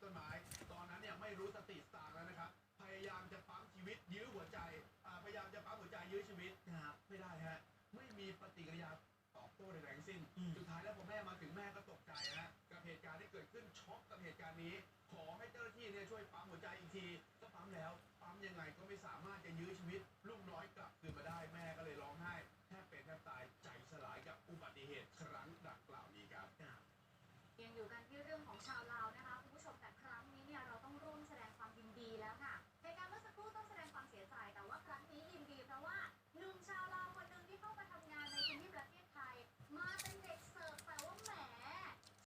ต้นไม้ตอนนั้นเนี่ยไม่รู้สติสตางค์แล้วนะครับพยายามจะปั๊มชีวิตยื้อหัวใจพยายามจะปั๊มหัวใจยื้อชีวิตนะครับไม่ได้ฮะไม่มีปฏิกิริยาตอบโต้ใดๆทั้งสิ้นสุดท้ายแล้วพอแม่มาถึงแม่ก็ตกใจฮะกับเหตุการณ์ที่เกิดขึ้นช็อกกับเหตุการณ์นี้ขอให้เจ้าหน้าที่เนี่ยช่วยปั๊มหัวใจอีกทีก็ปั๊มแล้วปั๊มยังไงก็ไม่สามารถจะยื้อชีวิตลูกน้อยกลับคืนมาได้แม่ก็เลยร้องไห้แทบเป็นแทบตายใจสลายกับอุบัติเหตุครั้งดังกล่าวนี้ครับยังอยู่กันที่เรื่องของชาวลาวนะคะ